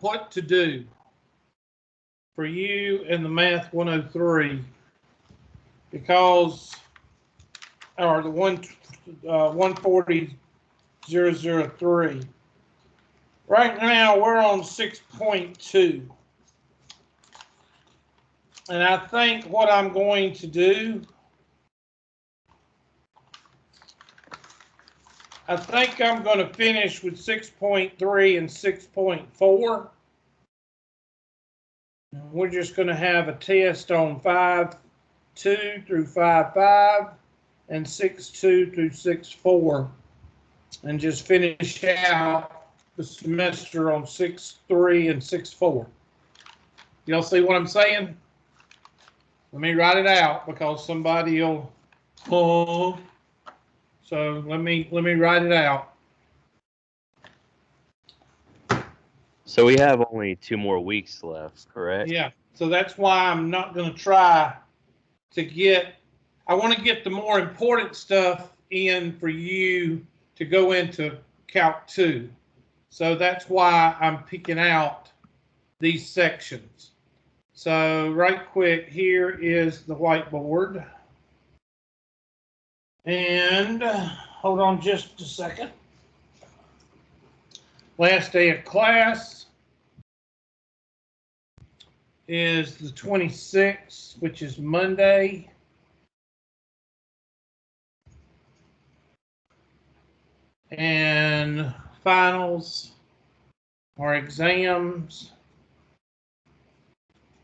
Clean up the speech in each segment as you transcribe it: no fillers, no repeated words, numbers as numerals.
what to do for you in the Math 103 because, or the 140.003. Right now we're on 6.2. And I think what I'm going to do, I think I'm going to finish with 6.3 and 6.4. We're just going to have a test on 5.2 through 5.5 and 6.2 through 6.4 and just finish out the semester on 6.3 and 6.4. Y'all see what I'm saying? Let me write it out because somebody will, oh, so let me write it out. So we have only 2 more weeks left, correct? Yeah, so that's why I'm not going to try to get, I want to get the more important stuff in for you to go into Calc 2. So that's why I'm picking out these sections. So right quick, here is the whiteboard. And hold on just a second. Last day of class is the 26th, which is Monday. And finals or exams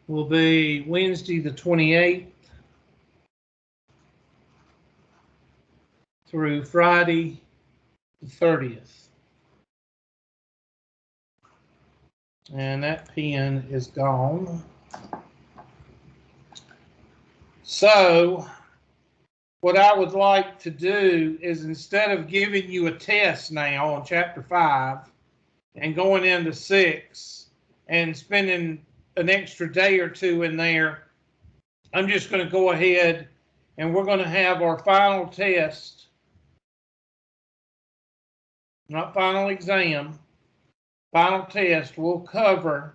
will be Wednesday the 28th through Friday the 30th. And that pen is gone. So what I would like to do is instead of giving you a test now on chapter 5 and going into 6 and spending an extra day or two in there, I'm just going to go ahead and we're going to have our final test, not final exam, final test. We'll cover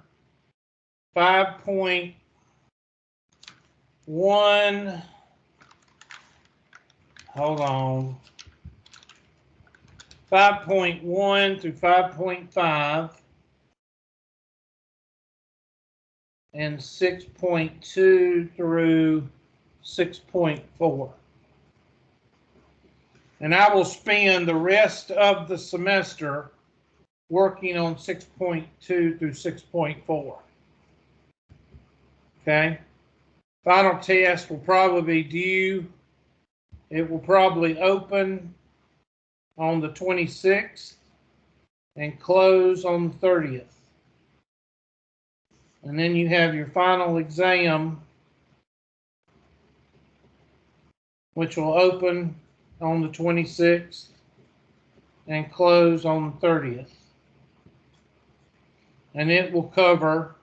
5.1, hold on, 5.1 through 5.5 and 6.2 through 6.4. And I will spend the rest of the semester working on 6.2 through 6.4. Okay. Final test will probably be due. It will probably open on the 26th and close on the 30th. And then you have your final exam, which will open on the 26th and close on the 30th. And it will cover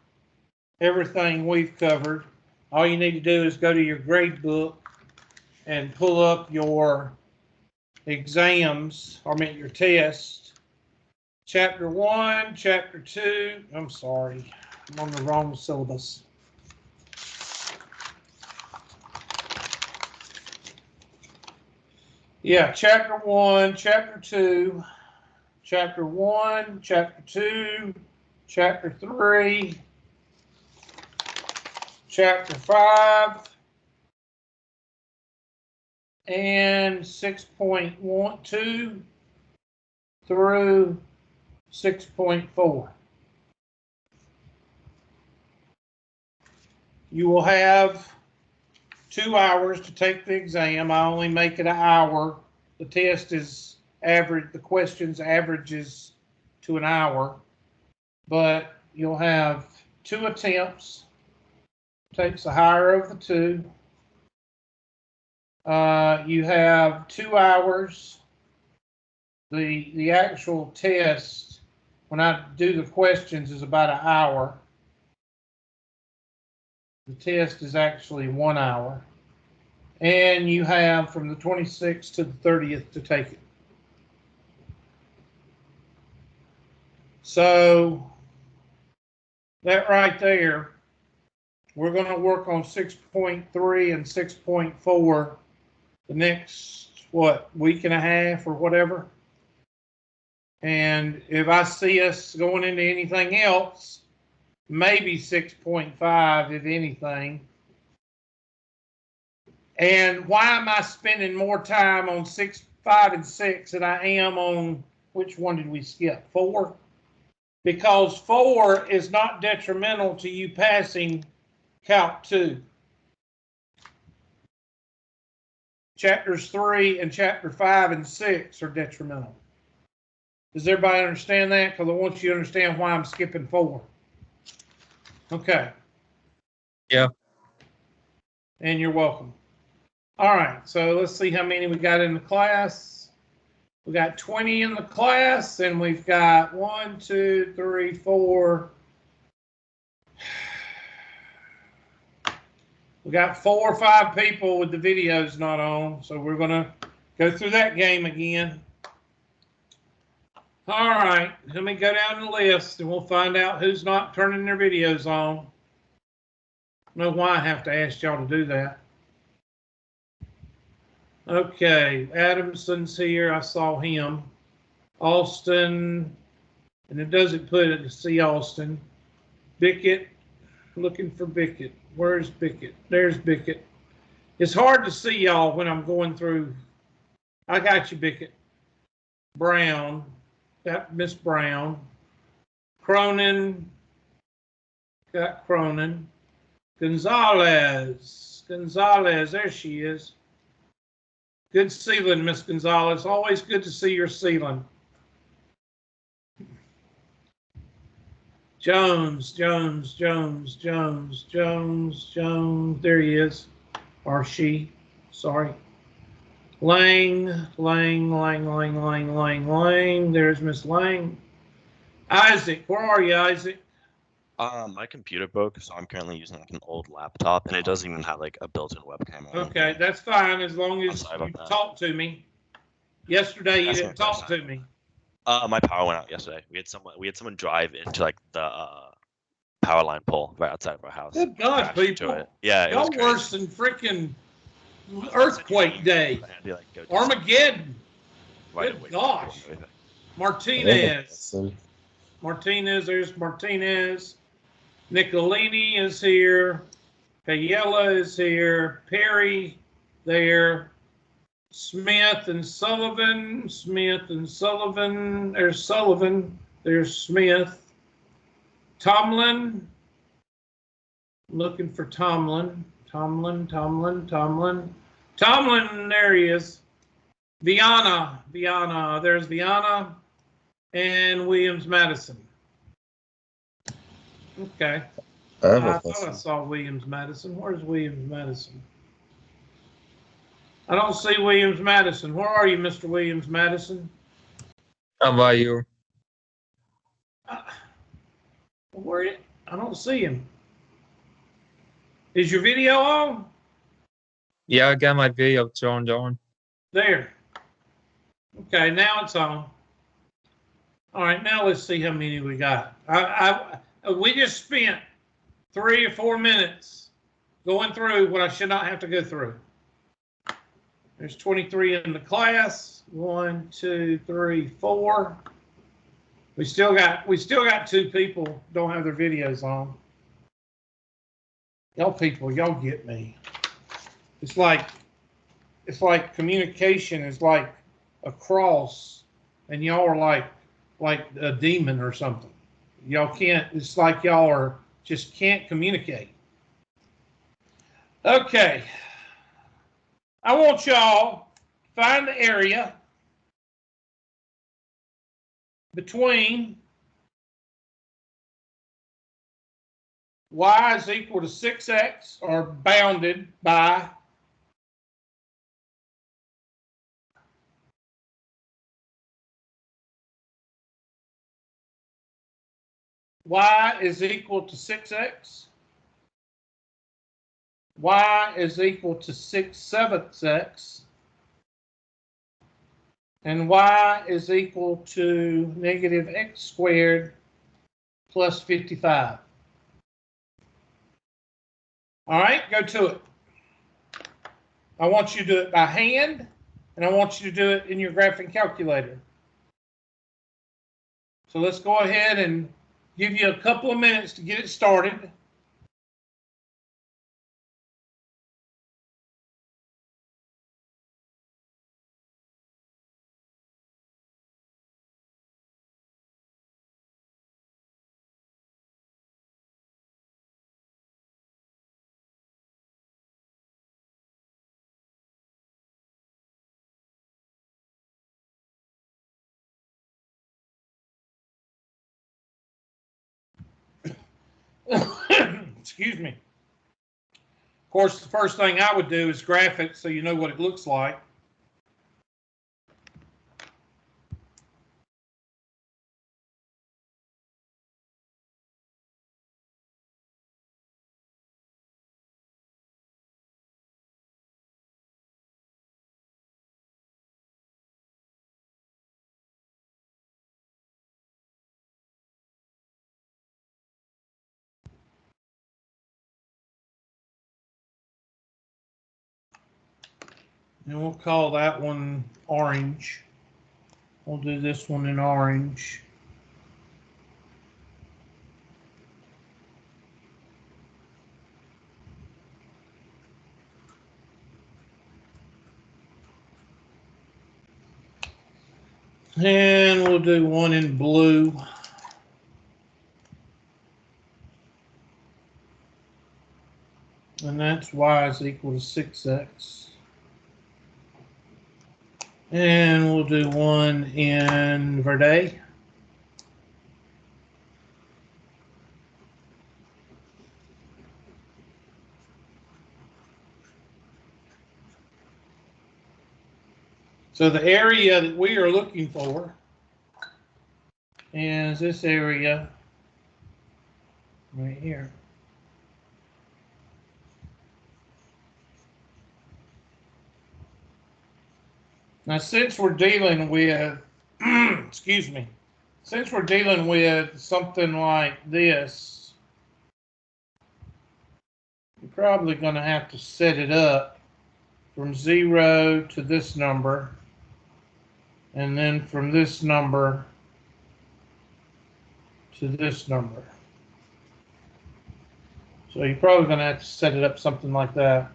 everything we've covered. All you need to do is go to your grade book and pull up your exams, your tests. Chapter 1, Chapter 2, I'm sorry, I'm on the wrong syllabus. Yeah, Chapter 1, Chapter 2, Chapter 1, Chapter 2, Chapter 3, Chapter 5, and 6.12 through 6.4. You will have 2 hours to take the exam. I only make it an hour. The test is average, the questions averages to an hour, but you'll have 2 attempts. Takes the higher of the 2. You have 2 hours. The actual test, when I do the questions, is about an hour. The test is actually 1 hour. And you have from the 26th to the 30th to take it. So that right there, we're going to work on 6.3 and 6.4 the next, what, week and a half or whatever. And if I see us going into anything else, maybe 6.5, if anything. And why am I spending more time on 6, 5, and 6 than I am on, which one did we skip? 4? Because 4 is not detrimental to you passing Calc 2. Chapters 3 and chapter 5 and 6 are detrimental. Does everybody understand that? Because I want you to understand why I'm skipping 4. Okay. Yeah. And you're welcome. All right, so let's see how many we got in the class. We got 20 in the class, and we've got 1, 2, 3, 4. We got 4 or 5 people with the videos not on, so we're going to go through that game again. All right, let me go down the list, and we'll find out who's not turning their videos on. I don't know why I have to ask y'all to do that. Okay, Adamson's here. I saw him. Austin, and it doesn't put it to see Austin. Bickett, looking for Bickett. Where's Bickett? There's Bickett. It's hard to see y'all when I'm going through. I got you, Bickett. Brown, got Miss Brown. Cronin, got Cronin. Gonzalez, there she is. Good sealing, Miss Gonzalez. Always good to see your sealing. Jones. There he is. Or she. Sorry. Lang. There's Miss Lang. Isaac. Where are you, Isaac? My computer broke, so I'm currently using like an old laptop, and it doesn't even have like a built-in webcam. Okay, that's fine as long as you talk to me. Yesterday you didn't talk to me. My power went out yesterday. We had someone drive into like the power line pole right outside of our house. Good God, people! Yeah, it was y'all worse than freaking earthquake day. Armageddon. Good gosh. Martinez. There's Martinez. Nicolini is here. Payella is here. Perry there. Smith and Sullivan. There's Sullivan. There's Smith. Tomlin. Looking for Tomlin. Tomlin, there he is. Viana. There's Viana. And Williams-Madison. Okay. I thought I saw Williams-Madison. Where's Williams-Madison? I don't see Williams-Madison. Where are you, Mr. Williams-Madison? How about you? Where? I don't see him. Is your video on? Yeah, I got my video turned on. There. Okay, now it's on. All right, now let's see how many we got. We just spent 3 or 4 minutes going through what I should not have to go through. There's 23 in the class. 1, 2, 3, 4. We still got 2 people don't have their videos on. Y'all people, y'all get me. It's like communication is like a cross, and y'all are like a demon or something. Y'all can't. It's like y'all are just can't communicate. Okay. I want y'all to find the area between y is equal to 6x, or bounded by y is equal to 6x, y is equal to 6/7 x, and y is equal to negative x squared plus 55. All right, go to it. I want you to do it by hand, and I want you to do it in your graphing calculator. So let's go ahead and give you a couple of minutes to get it started. Excuse me. Of course, the first thing I would do is graph it so you know what it looks like. And we'll call that one orange. We'll do this one in orange. And we'll do one in blue. And that's y is equal to 6x. And we'll do one in verde. So the area that we are looking for is this area right here. Now, since we're dealing with, excuse me, since we're dealing with something like this, you're probably going to have to set it up from 0 to this number, and then from this number to this number. So you're probably going to have to set it up something like that.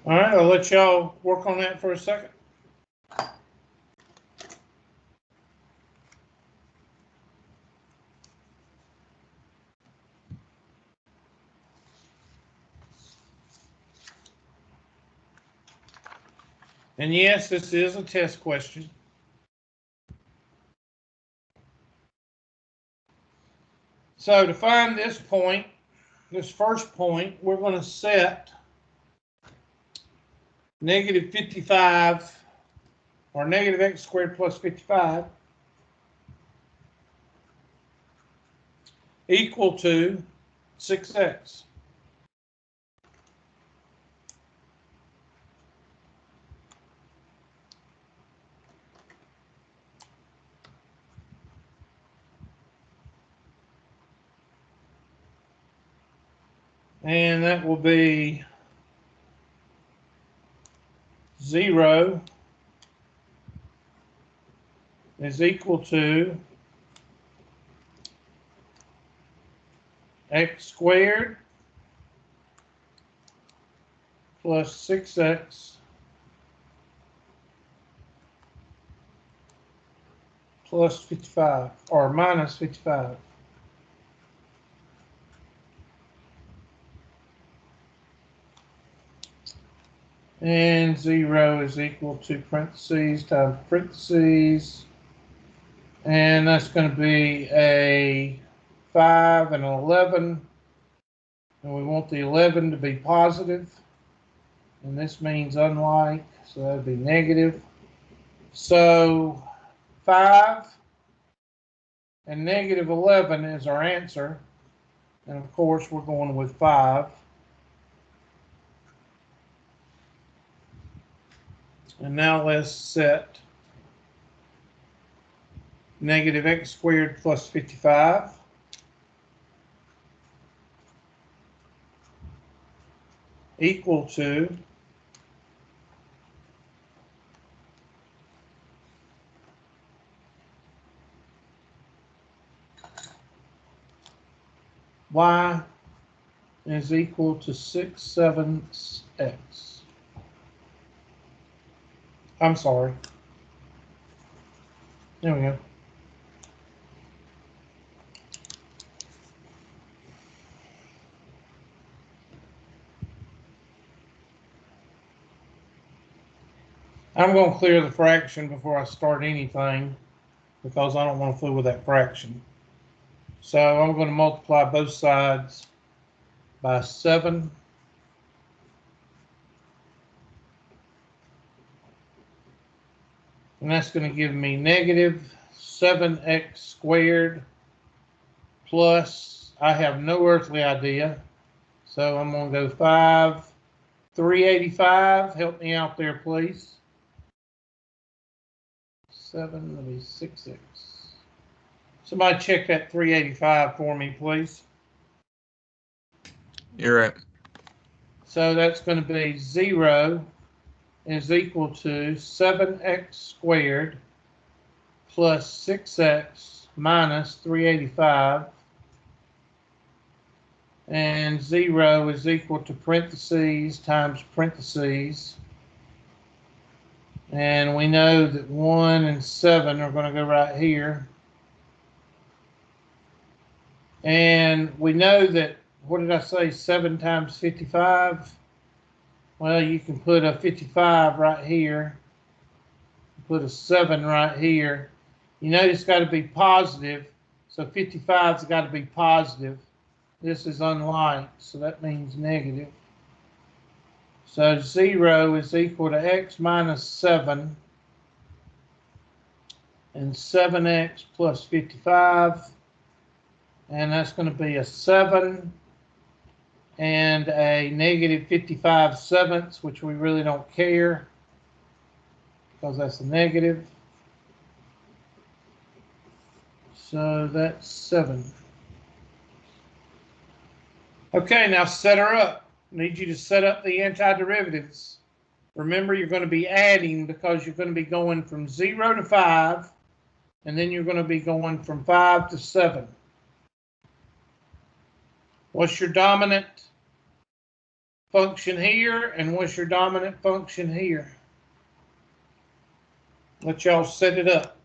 All right, I'll let y'all work on that for a second. And yes, this is a test question. So to find this point, this first point, we're going to set negative 55, or negative x squared plus 55, equal to 6x. And that will be 0 is equal to x squared plus 6x plus 55, or minus 55. And 0 is equal to parentheses times parentheses. And that's going to be a 5 and an 11. And we want the 11 to be positive. And this means unlike, so that would be negative. So 5 and negative 11 is our answer. And of course, we're going with 5. And now let's set negative x squared plus 55 equal to y is equal to 6/7 x. I'm sorry. There we go. I'm going to clear the fraction before I start anything because I don't want to fool with that fraction. So I'm going to multiply both sides by 7. And that's going to give me negative 7x squared plus, I have no earthly idea. So I'm going to go 385. Help me out there, please. 7, let me 6x. Somebody check that 385 for me, please. You're right. So that's going to be 0 is equal to 7x squared plus 6x minus 385. And 0 is equal to parentheses times parentheses. And we know that 1 and 7 are going to go right here. And we know that, what did I say, 7 times 55? Well, you can put a 55 right here. Put a 7 right here. You know it's got to be positive, so 55's got to be positive. This is unlike, so that means negative. So 0 is equal to x minus 7 and 7x plus 55. And that's going to be a 7 and a negative 55/7, which we really don't care because that's a negative. So that's 7. Okay, now set her up. I need you to set up the antiderivatives. Remember, you're going to be adding because you're going to be going from 0 to 5, and then you're going to be going from 5 to 7. What's your dominant function here, and what's your dominant function here? Let y'all set it up.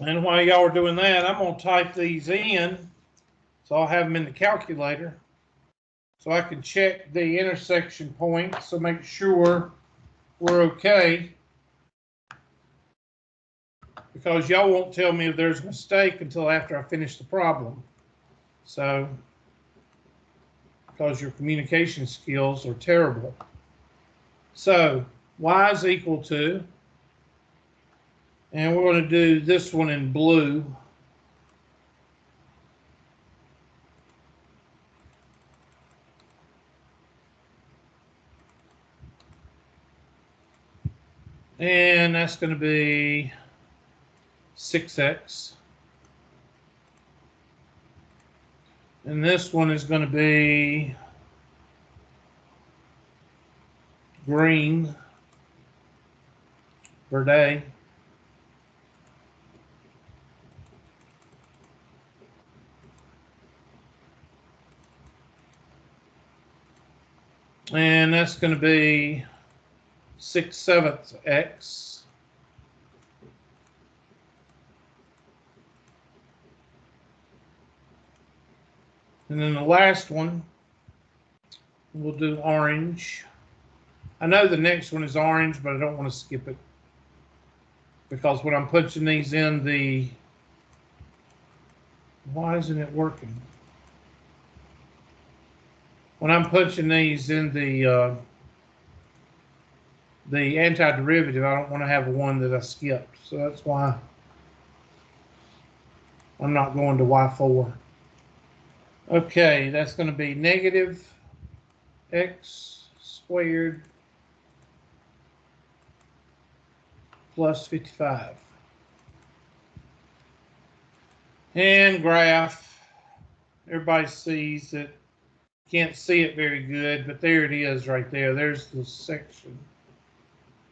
And while y'all are doing that, I'm going to type these in, so I'll have them in the calculator, so I can check the intersection points, so make sure we're okay, because y'all won't tell me if there's a mistake until after I finish the problem. So, because your communication skills are terrible. So, y is equal to, and we're going to do this one in blue. And that's going to be 6x. And this one is going to be green per day. And that's going to be 6/7 x. And then the last one, we'll do orange. I know the next one is orange, but I don't want to skip it. Because when I'm punching these in the, why isn't it working? When I'm punching these in the antiderivative, I don't want to have one that I skipped. So that's why I'm not going to Y4. Okay, that's going to be negative x squared plus 55. And graph. Everybody sees it. Can't see it very good, but there it is right there. There's the section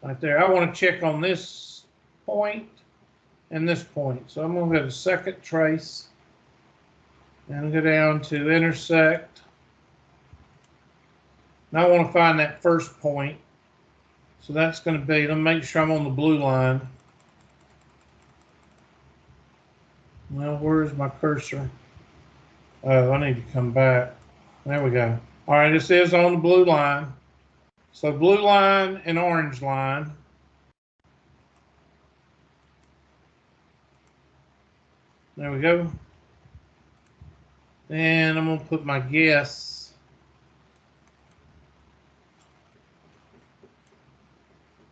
right there. I want to check on this point and this point. So I'm going to go to second trace and go down to intersect. Now I want to find that first point. So that's going to be, let me make sure I'm on the blue line. Well, where's my cursor? Oh, I need to come back. There we go. All right, this is on the blue line. So blue line and orange line. There we go. And I'm going to put my guess.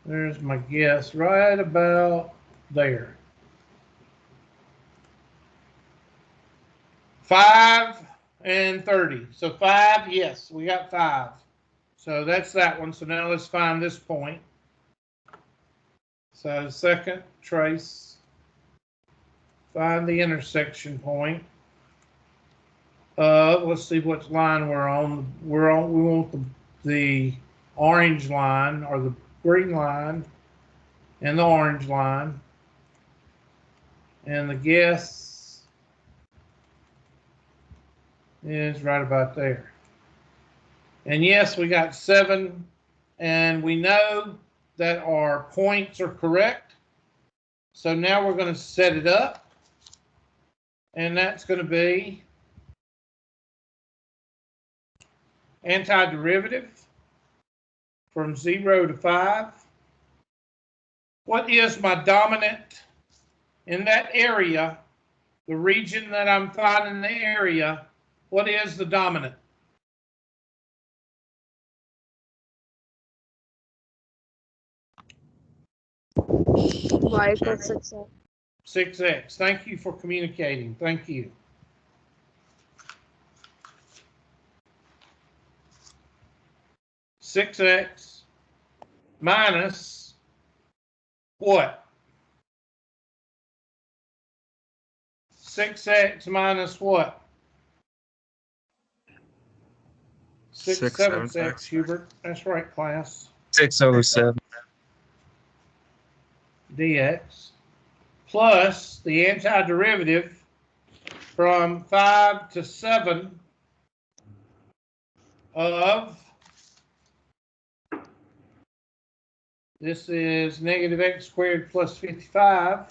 There's my guess right about there. 5 and 30. So 5, yes, we got 5. So that's that one. So now let's find this point. So second trace, find the intersection point. Let's see what line we're on. We want the orange line or the green line and the orange line. And the guess is right about there. And yes, we got 7, and we know that our points are correct. So now we're going to set it up, and that's going to be antiderivative from 0 to 5. What is my dominant in that area, the region that I'm finding the area? What is the dominant? Y equals 6x. 6x. Thank you for communicating. Thank you. Six x minus what? 6x minus what? 6 7 x, Hubert. That's right, class. 607. Dx plus the antiderivative from 5 to 7 of, this is negative x squared plus 55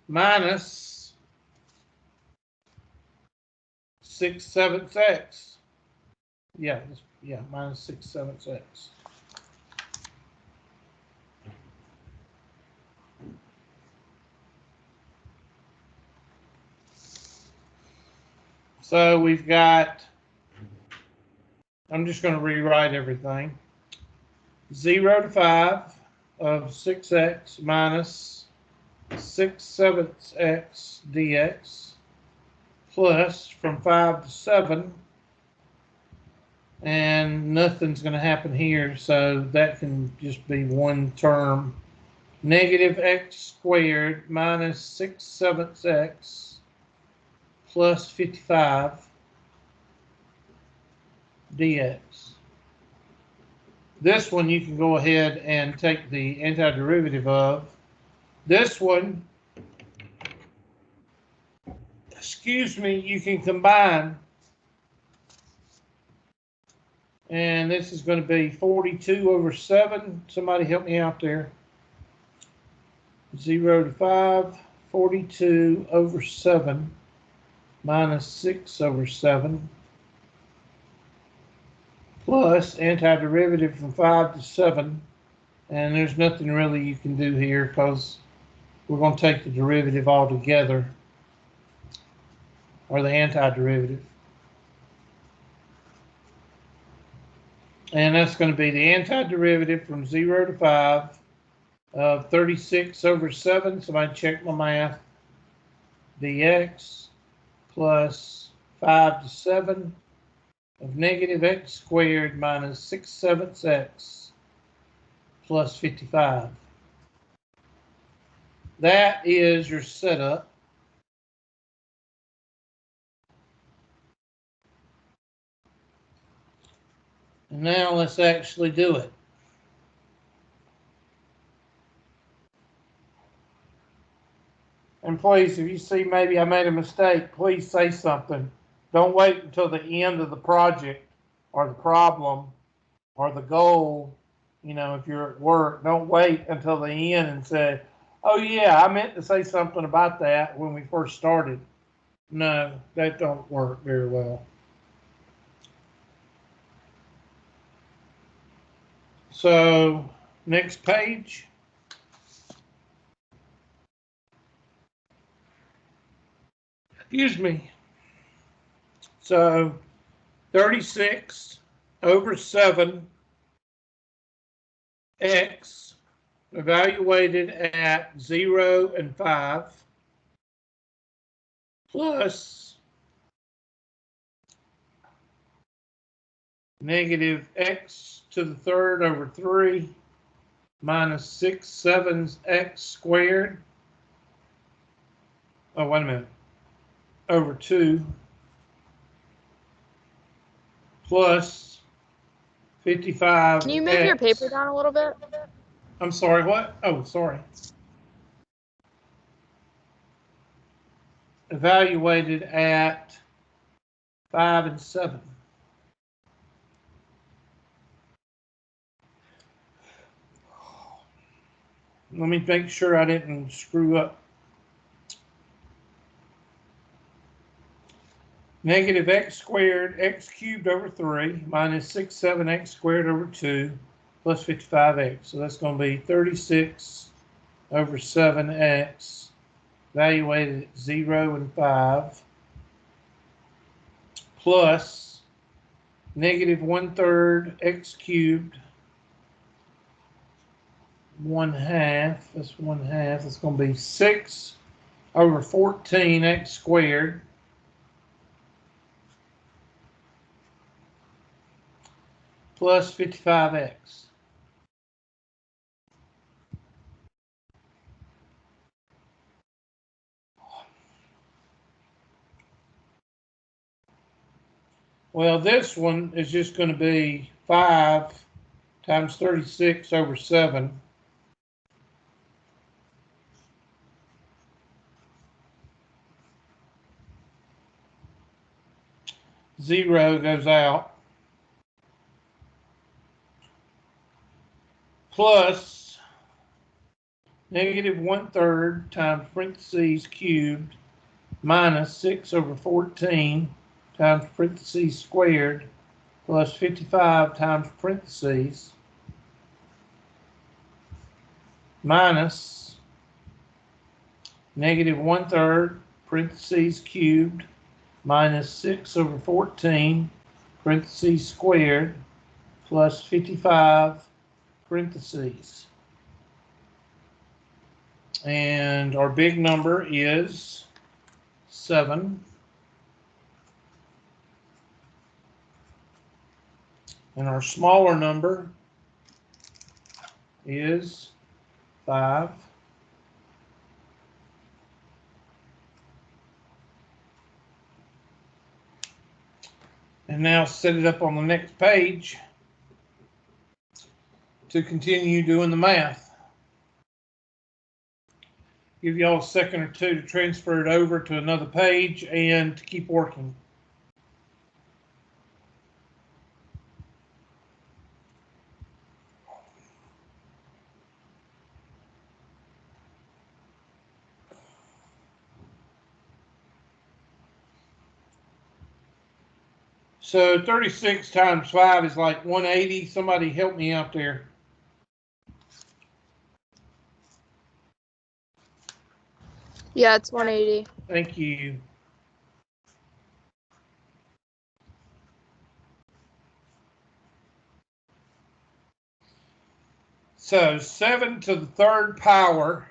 minus 6 7 x. Yeah, minus 6 7 x. So we've got, I'm just going to rewrite everything. 0 to 5 of 6x minus 6 7 x dx plus from 5 to 7, and nothing's going to happen here, so that can just be one term. Negative x squared minus 6 7 x plus 55 dx. This one you can go ahead and take the antiderivative of. This one, excuse me, you can combine. And this is going to be 42 over 7. Somebody help me out there. 0 to 5, 42 over 7 minus 6 over 7 plus antiderivative from 5 to 7. And there's nothing really you can do here because we're going to take the derivative all together, or the antiderivative. And that's going to be the antiderivative from 0 to 5 of 36 over 7. Somebody check my math. Dx plus 5 to 7 of negative x squared minus 6/7 x plus 55. That is your setup. And now let's actually do it. And please, if you see maybe I made a mistake, please say something. Don't wait until the end of the project or the problem or the goal. You know, if you're at work, don't wait until the end and say, oh yeah, I meant to say something about that when we first started. No, that don't work very well. So, next page. Excuse me. So 36 over 7 x evaluated at 0 and 5 plus negative x to the third over 3 minus 6/7 x squared. Oh, wait a minute. Over 2 plus 55. Can you move your paper down a little bit? I'm sorry, what? Oh, sorry. Evaluated at 5 and 7. Let me make sure I didn't screw up. Negative x squared x cubed over 3 minus 6/7 x squared over 2 plus 55x. So that's going to be 36 over 7x evaluated at 0 and 5 plus negative 1/3 x cubed 1/2. That's 1/2. That's going to be 6 over 14 x squared plus 55x. Well, this one is just going to be 5 times 36 over 7. Zero goes out. Plus negative 1/3 times parentheses cubed minus 6 over 14 times parentheses squared plus 55 times parentheses minus negative 1/3 parentheses cubed minus 6 over 14 parentheses squared plus 55 parentheses. And our big number is 7. And our smaller number is 5. And now set it up on the next page to continue doing the math. Give y'all a second or two to transfer it over to another page and to keep working. So 36 times 5 is like 180. Somebody help me out there. Yeah, it's 180. Thank you. So 7 to the third power.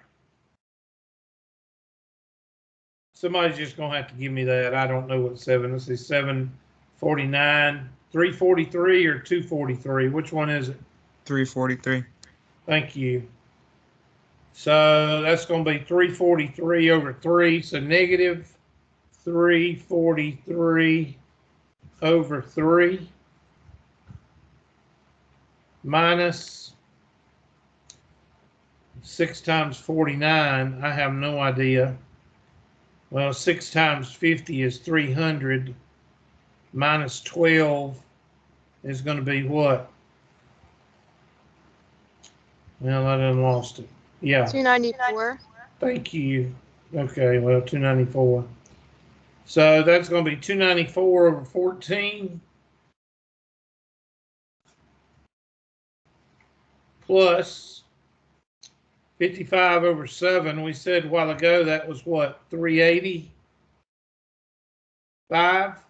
Somebody's just going to have to give me that. I don't know what 7 is. It's 749, 343 or 243. Which one is it? 343. Thank you. So that's going to be 343 over 3. So negative 343 over 3 minus 6 times 49. I have no idea. Well, 6 times 50 is 300. Minus 12 is going to be what? Well, I done lost it. Yeah. 294. Thank you. Okay, well, 294. So that's going to be 294 over 14 plus 55 over 7. We said a while ago that was what? 385?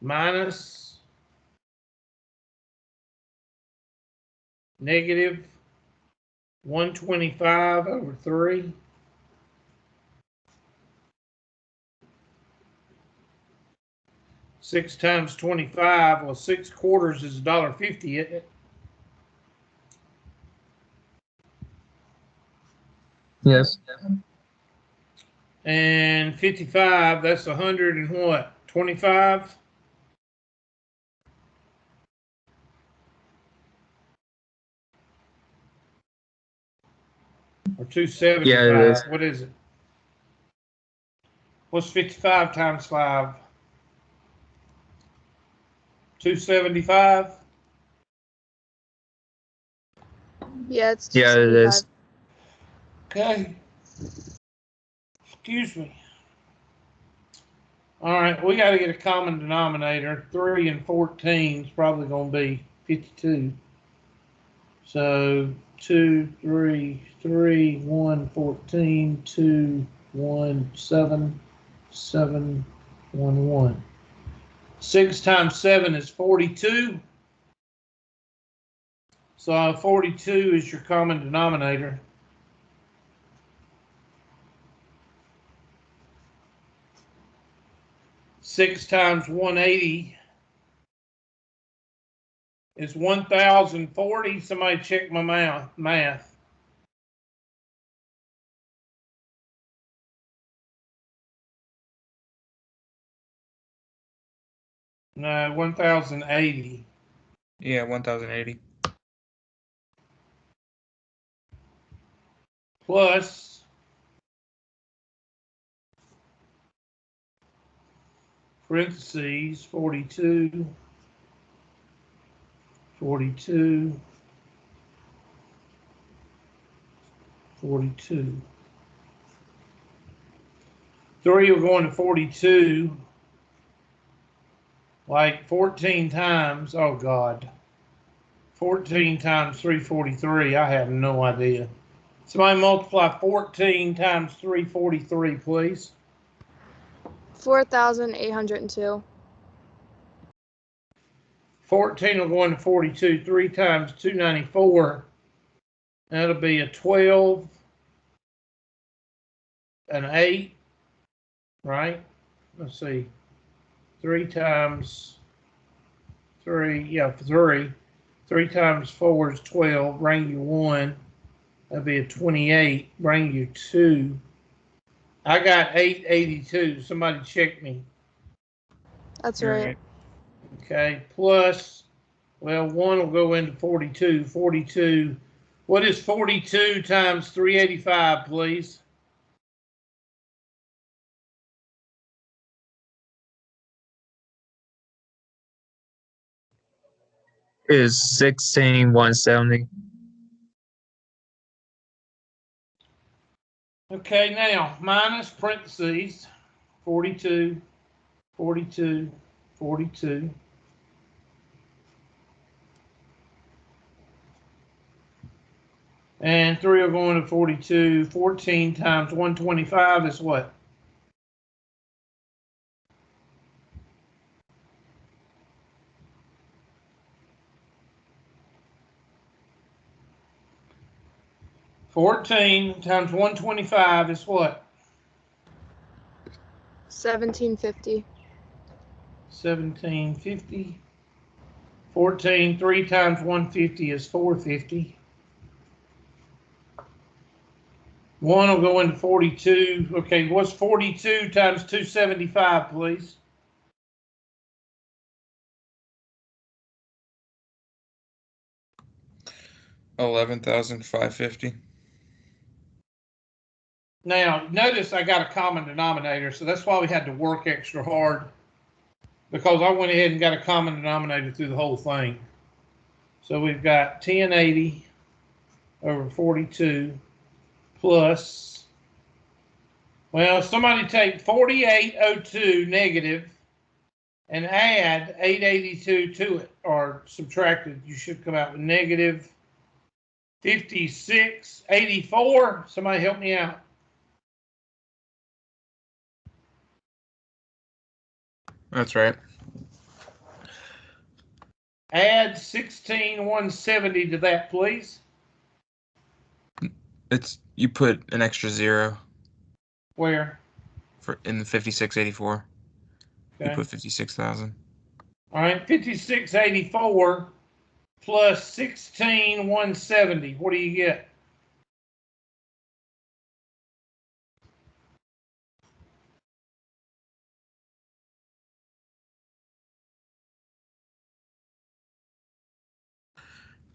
Minus negative 125 over 3. Six times 25, well, 6 quarters is $1.50, isn't it? Yes. And 55, that's 100 and what? 25? Or 275? Yeah, it is. What is it? What's 55 times 5? 275? Yeah, it's Yeah, it 275. is. Okay. Excuse me. All right, we got to get a common denominator. 3 and 14 is probably going to be 52. So 2, 3, 3, 1, 14, 2, 1, 7, 7, 1, 1. 6 times 7 is 42. So 42 is your common denominator. Six times 180 is 1,040. Somebody check my math. No, 1,080. Yeah, 1080. Plus parentheses 42, 42, 42. 3 will go into 42 like 14 times. Oh God. 14 times 343. I have no idea. Somebody multiply 14 times 343, please. 4,802. 14 will go into 42. 3 times 294. That'll be a 12, an 8, right? Let's see. 3 times 3, yeah, 3. 3 times 4 is 12. Bring you 1. That'd be a 28. Bring you 2. I got 882. Somebody check me. That's You're right. right. Okay. Plus, well, 1 will go into 42. 42. What is 42 times 385, please? It is 16,170. Okay, now minus parentheses, 42, 42, 42. And 3 are going to 42. 14 times 125 is what? $14 times 125 is what? 1750. 1750. 14, 3 times 150 is 450. 1 will go into 42. Okay, what's 42 times 275, please? $11,550. Now, notice I got a common denominator, so that's why we had to work extra hard, because I went ahead and got a common denominator through the whole thing. So we've got 1080 over 42 plus, well, somebody take 4802 negative and add 882 to it, or subtract it. You should come out with negative 5684. Somebody help me out. That's right. Add 16170 to that, please. It's you put an extra zero Where? for in the 5684. You Okay. put 56,000. All right, 5684 plus 16170. What do you get?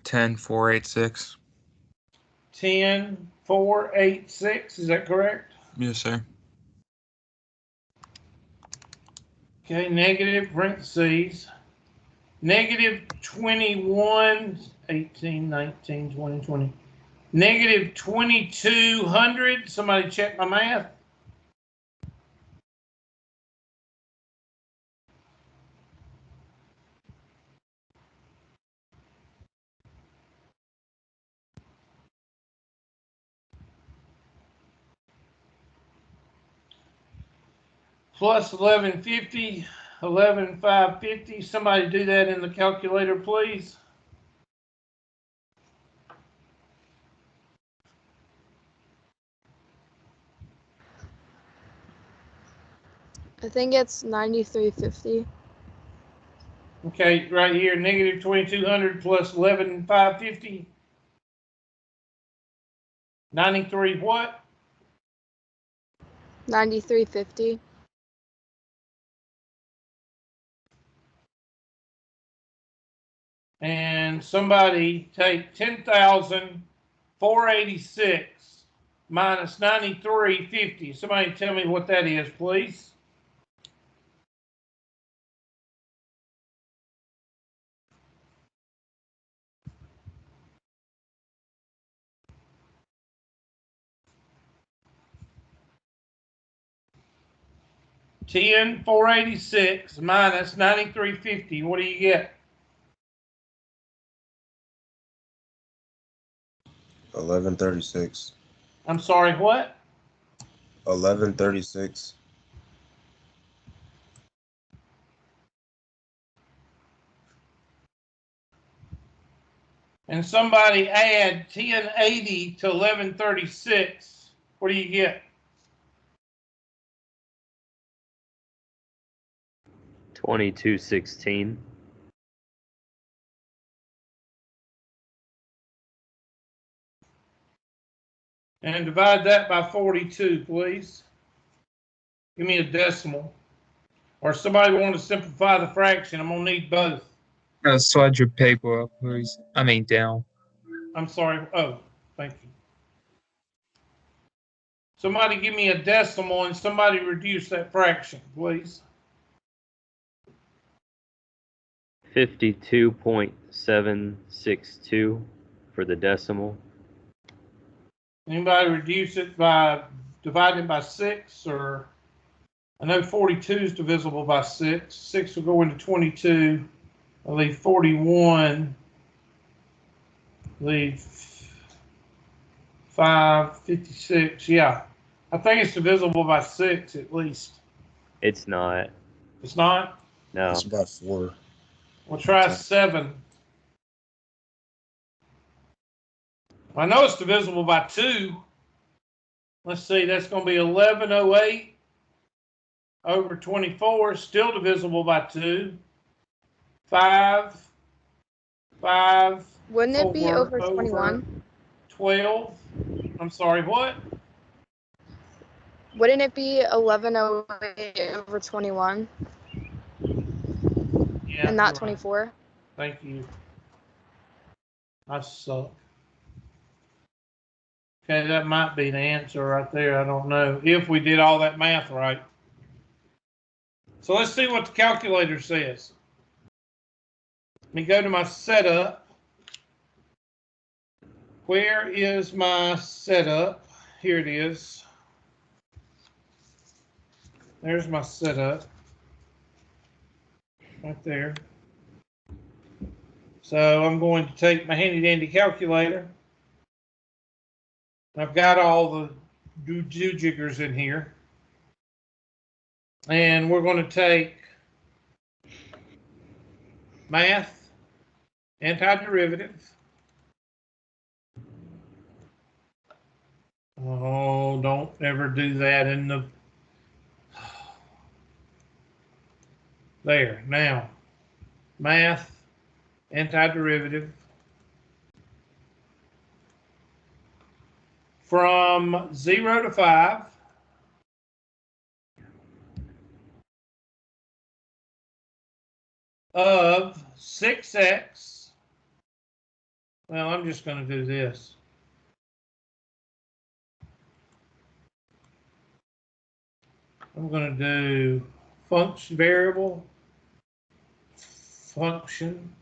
$10,486. 10486. Is that correct? Yes, sir. Okay, negative parentheses. Negative 21, 18, 19, 20, 20. Negative 2200. Somebody check my math. Plus 1150, 11550. Somebody do that in the calculator, please. I think it's 9350. Okay, right here, negative 2200 plus 11550. 93 what? 9350. And somebody take 10,486 minus 9350. Somebody tell me what that is, please. $10,486 minus 9350. What do you get? 1136. I'm sorry, what? 1136. And somebody add 1080 to 1136. What do you get? 2216. And divide that by 42, please. Give me a decimal. Or somebody want to simplify the fraction. I'm going to need both. Slide your paper up, please. I mean, down. I'm sorry. Oh, thank you. Somebody give me a decimal and somebody reduce that fraction, please. 52.762 for the decimal. Anybody reduce it by dividing by 6, or I know 42 is divisible by 6. 6 will go into 22. I'll leave 41. Leave 5, 56. Yeah. I think it's divisible by 6 at least. It's not. It's not? No. It's about 4. We'll try 7. I know it's divisible by 2. Let's see, that's going to be 1108 over 24, still divisible by 2. 5, 5. Wouldn't it be 4 over 21? 12. I'm sorry, what? Wouldn't it be 1108 over 21 Yeah. and not you're right. 24? Thank you. I suck. Okay, that might be the answer right there. I don't know if we did all that math right. So let's see what the calculator says. Let me go to my setup. Where is my setup? Here it is. There's my setup. Right there. So I'm going to take my handy dandy calculator. I've got all the jiggers in here. And we're going to take math, antiderivative. Oh, don't ever do that in the... There, now. Math, antiderivative. From 0 to 5. Of 6x. Well, I'm just going to do this. I'm going to do function variable, function.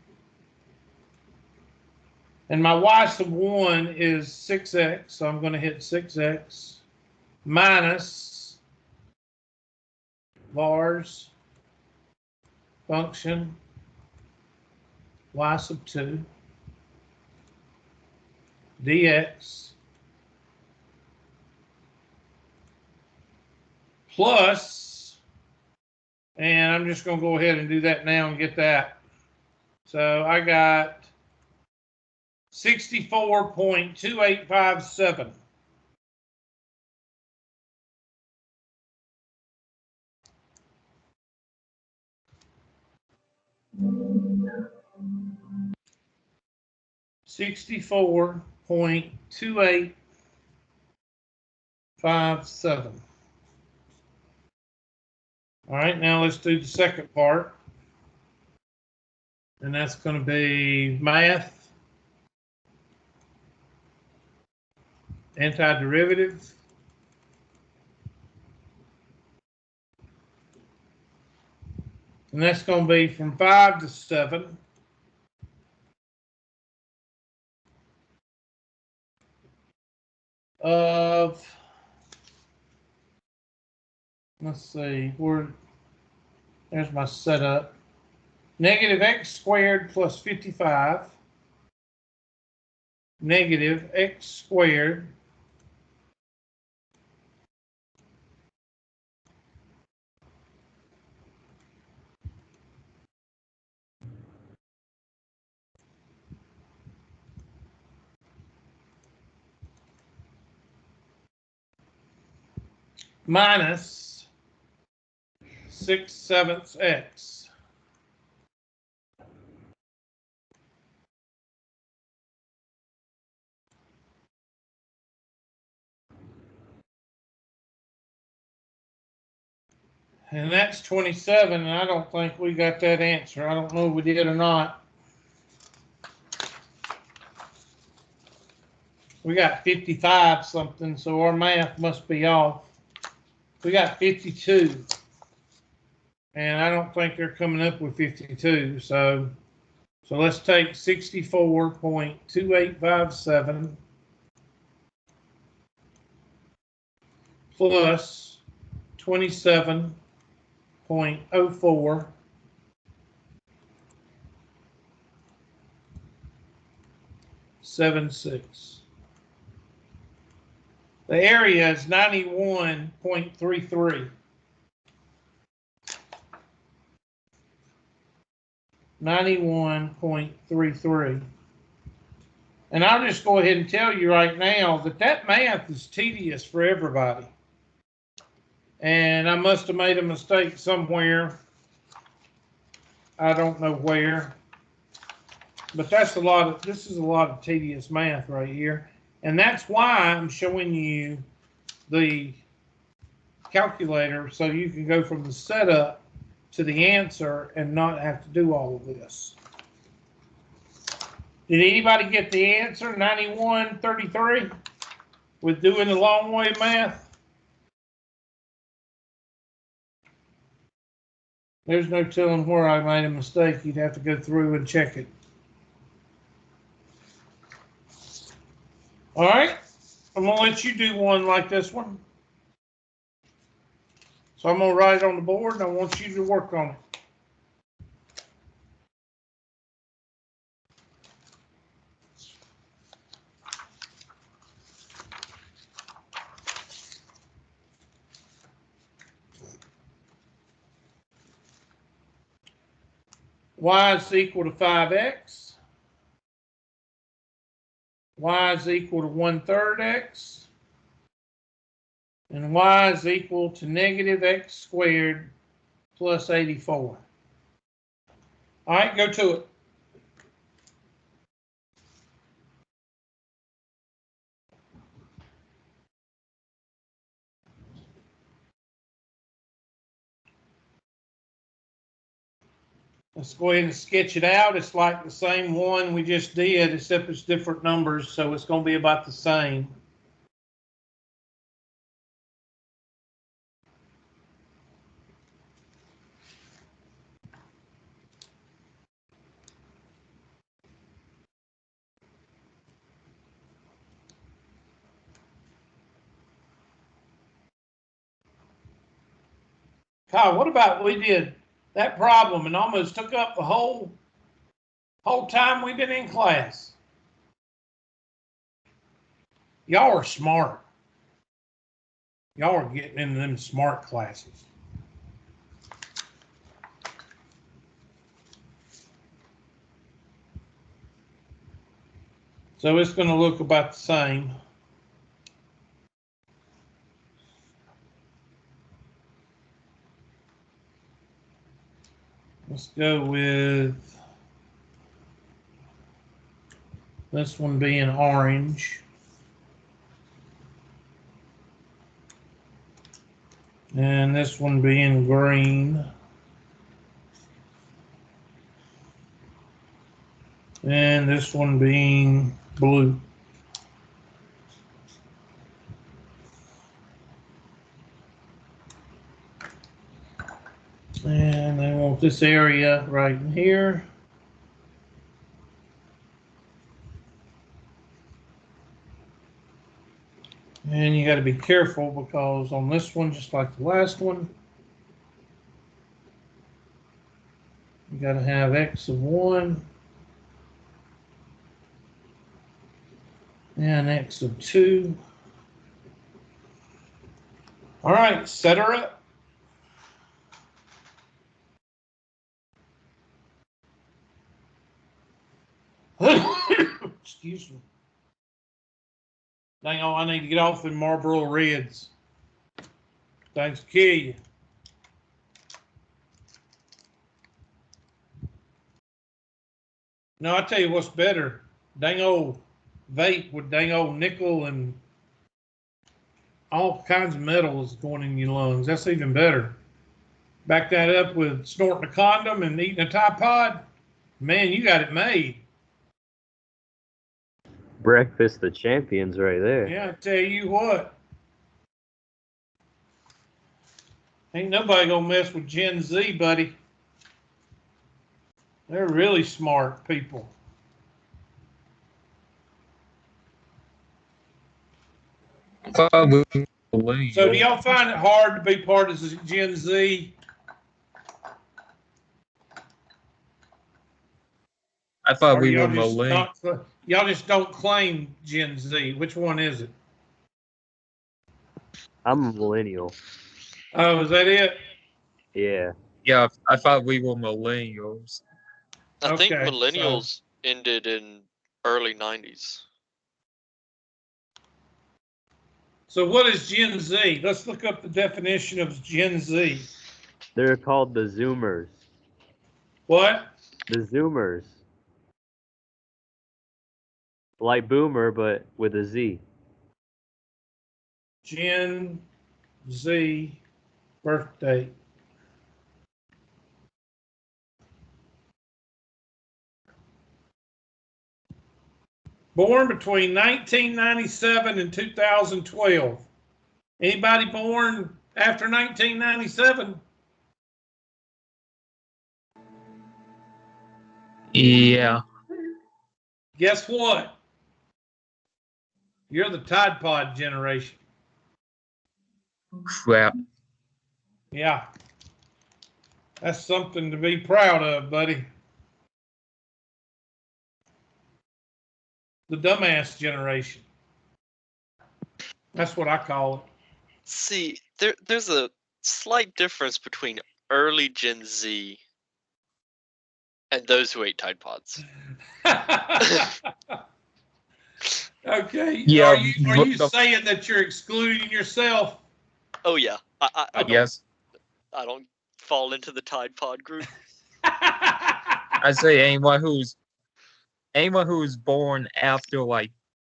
And my y sub 1 is 6x, so I'm going to hit 6x minus vars function y sub 2 dx plus, and I'm just going to go ahead and do that now and get that. So I got 64.2857. $64.2857. All right, now let's do the second part. And that's going to be math, antiderivative, and that's going to be from 5 to 7. Of, let's see, there's my setup. Negative x squared plus 55. Negative x squared minus 6/7 x. And that's 27, and I don't think we got that answer. I don't know if we did or not. We got 55 something, so our math must be off. We got 52. And I don't think they're coming up with 52. So let's take 64.2857 plus 27.04 76. The area is 91.33. 91.33. And I'll just go ahead and tell you right now that that math is tedious for everybody. And I must have made a mistake somewhere. I don't know where. But that's this is a lot of tedious math right here. And that's why I'm showing you the calculator so you can go from the setup to the answer and not have to do all of this. Did anybody get the answer, 91.33, with doing the long way math? There's no telling where I made a mistake. You'd have to go through and check it. All right, I'm gonna let you do one like this one. So I'm gonna write it on the board and I want you to work on it. Y is equal to 5x. Y is equal to 1/3 x. And y is equal to negative x squared plus 84. All right, go to it. Let's go ahead and sketch it out. It's like the same one we just did, except it's different numbers, so it's going to be about the same. Kyle, what about we did that problem and almost took up the whole time we've been in class? Y'all are smart. Y'all are getting into them smart classes. So it's going to look about the same. Let's go with this one being orange. And this one being green. And this one being blue. And I want this area right in here. And you got to be careful because on this one, just like the last one, you got to have x of 1 and x of 2. All right, set her up. Excuse me. Dang, I need to get off in Marlboro Reds. Thanks, kill you. No, I tell you what's better. Dang old vape with dang old nickel and all kinds of metals going in your lungs. That's even better. Back that up with snorting a condom and eating a Tide Pod. Man, you got it made. Breakfast of champions right there. Yeah, I tell you what. Ain't nobody gonna mess with Gen Z, buddy. They're really smart people. Well, millennial. So do y'all find it hard to be part of Gen Z? I thought Or we were y'all just millennial. y'all just don't claim Gen Z? Which one is it? I'm a millennial. Oh, is that it? Yeah. Yeah, I thought we were millennials. I think Okay, so- millennials ended in early 90s. So what is Gen Z? Let's look up the definition of Gen Z. They're called the Zoomers. What? The Zoomers. Like boomer, but with a Z. Gen Z birth date. Born between 1997 and 2012. Anybody born after 1997? Yeah. Guess what? You're the Tide Pod generation. Crap. Yeah. That's something to be proud of, buddy. The dumbass generation. That's what I call it. See, there's a slight difference between early Gen Z and those who ate Tide Pods. Okay. Yeah, Are you but- saying that you're excluding yourself? Oh yeah, I don't, Yes. I don't fall into the Tide Pod group. I say anyone who's born after like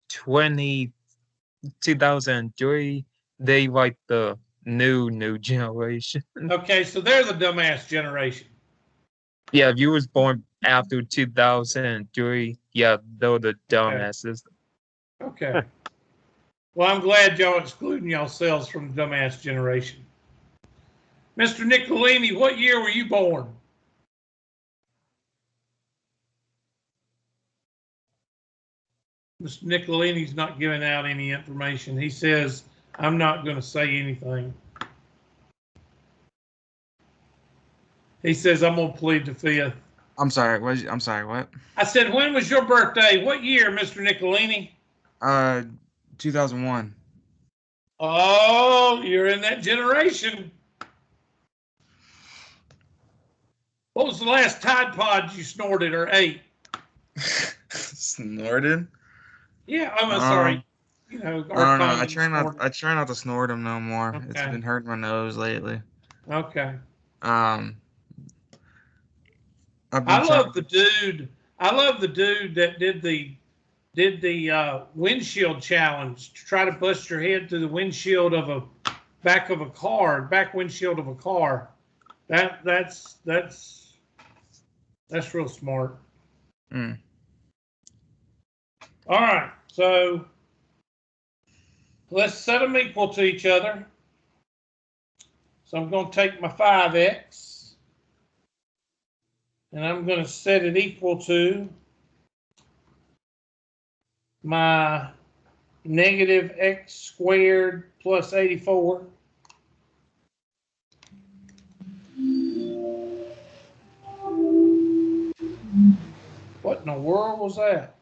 2003, they like the new generation. Okay, so they're the dumbass generation. Yeah, if you was born after 2003, yeah, they're the dumbasses. Okay. Well, I'm glad y'all excluding yourselves from the dumbass generation. Mr. Nicolini, what year were you born? Mr. Nicolini's not giving out any information. He says, I'm not going to say anything. He says, I'm going to plead the fifth. I'm sorry. I'm sorry. What? I said, when was your birthday? What year, Mr. Nicolini? 2001. Oh, you're in that generation. What was the last Tide Pod you snorted or ate? Snorted? Yeah, I'm sorry. You know, our I don't know. tongue I try not. snorted. I try not to snort them no more. It's Okay. been hurting my nose lately. Okay. I've been I trying- love the dude. I love the dude that did the windshield challenge to try to bust your head through the windshield of a back windshield of a car. That's real smart. Mm. All right, so let's set them equal to each other. So I'm going to take my 5x and I'm going to set it equal to my negative x squared plus 84. What in the world was that?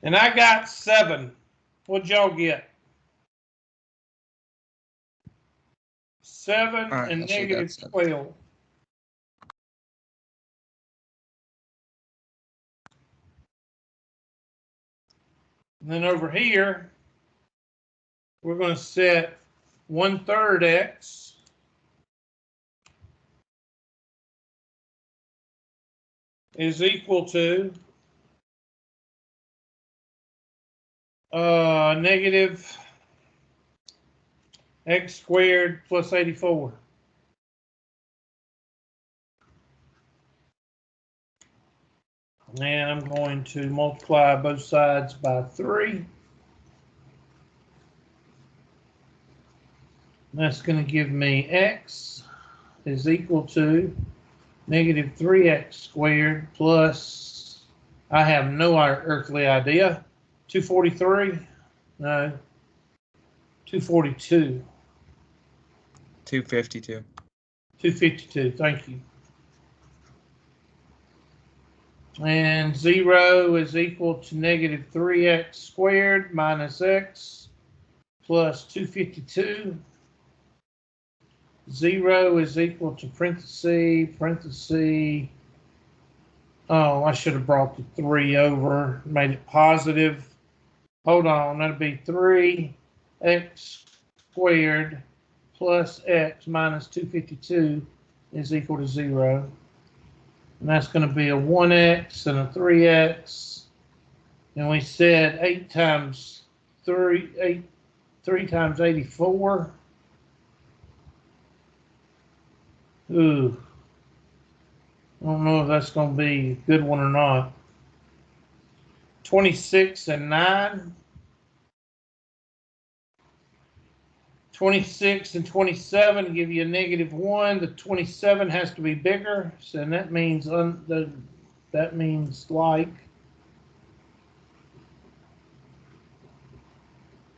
And I got 7. What'd y'all get? 7 All right, and I should negative got 7. 12. And then over here, we're going to set 1/3 x is equal to negative x squared plus 84. And I'm going to multiply both sides by 3. That's going to give me x is equal to negative 3x squared plus, I have no earthly idea, 243? No, 242. 252. 252, thank you. And 0 is equal to negative 3x squared minus x plus 252. 0 is equal to parenthesis. Oh, I should have brought the 3 over, made it positive. Hold on, that'd be 3x squared plus x minus 252 is equal to 0. And that's going to be a 1x and a 3x. And we said 3 times 84. Ooh. I don't know if that's going to be a good one or not. 26 and 9. 26 and 27 give you a negative 1. The 27 has to be bigger, so that means that means like.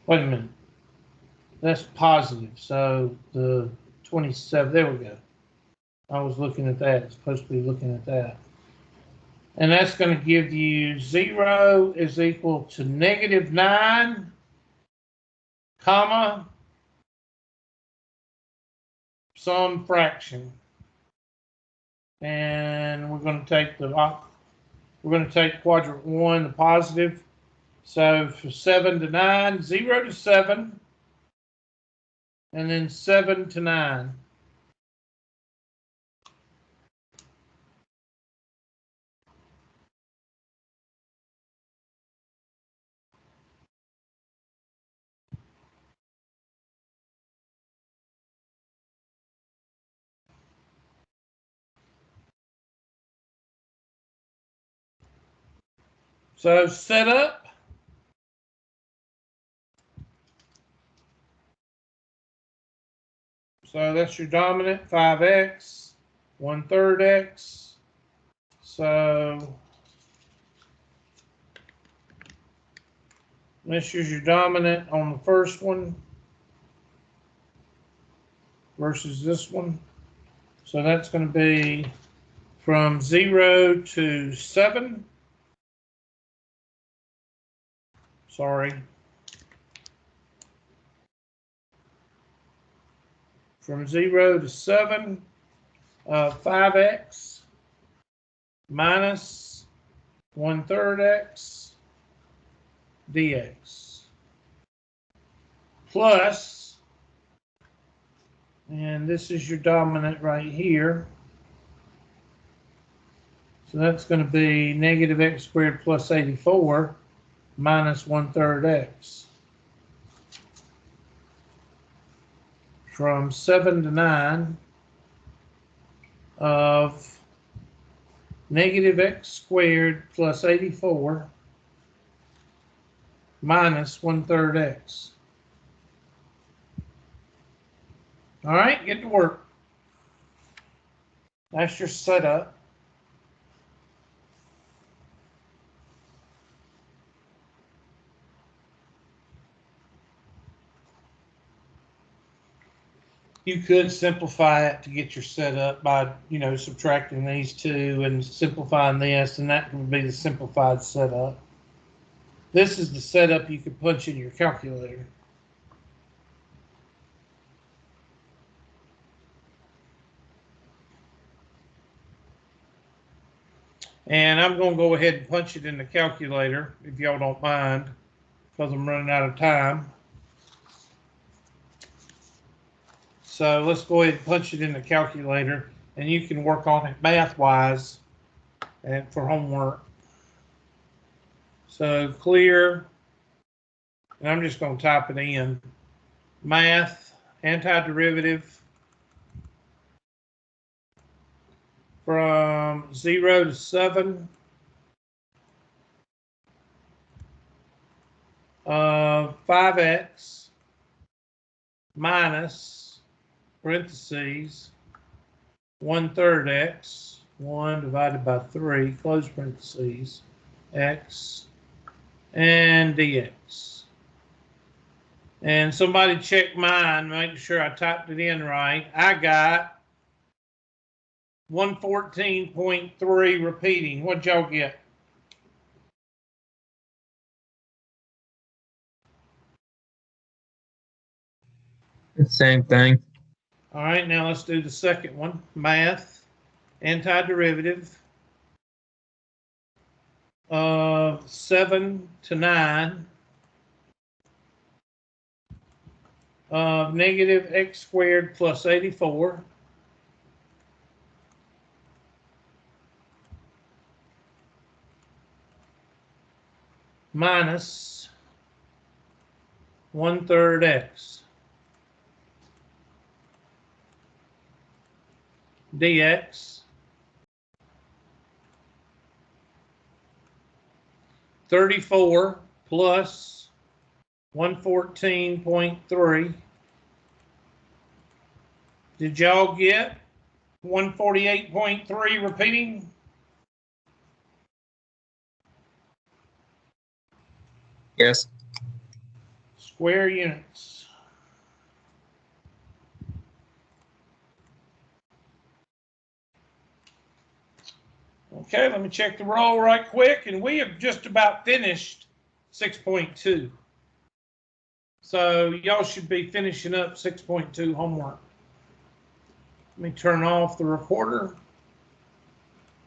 Wait a minute. That's positive. So the 27. There we go. I was looking at that. It's supposed to be looking at that. And that's going to give you 0 is equal to negative 9, comma, some fraction. And we're going to take quadrant 1, the positive. So for 7 to 9, 0 to 7, and then 7 to 9. So set up. So that's your dominant, 5x, 1/3 x. So this is your dominant on the first one versus this one. So that's going to be from 0 to 7. Sorry. From 0 to 7, 5x minus 1/3 x dx plus, and this is your dominant right here. So that's going to be negative x squared plus 84 minus 1/3 x. From 7 to 9 of negative x squared plus 84 minus 1/3 x. All right, get to work. That's your setup. You could simplify it to get your setup by, subtracting these two and simplifying this, and that would be the simplified setup. This is the setup you could punch in your calculator. And I'm going to go ahead and punch it in the calculator, if y'all don't mind, because I'm running out of time. So let's go ahead and punch it in the calculator, and you can work on it math-wise and for homework. So clear, and I'm just going to type it in. Math, antiderivative from 0 to 7 of 5x minus parentheses 1/3 x, 1 divided by 3, close parentheses, x, and dx. And somebody check mine, make sure I typed it in right. I got 114.3 repeating. What'd y'all get? Same thing. All right, now let's do the second one. Math, antiderivative of 7 to 9 of negative x squared plus 84 minus 1/3 x dx 34 plus 114.3. Did y'all get 148.3 repeating? Yes. Square units. Okay, let me check the roll right quick, and we have just about finished 6.2. So y'all should be finishing up 6.2 homework. Let me turn off the recorder.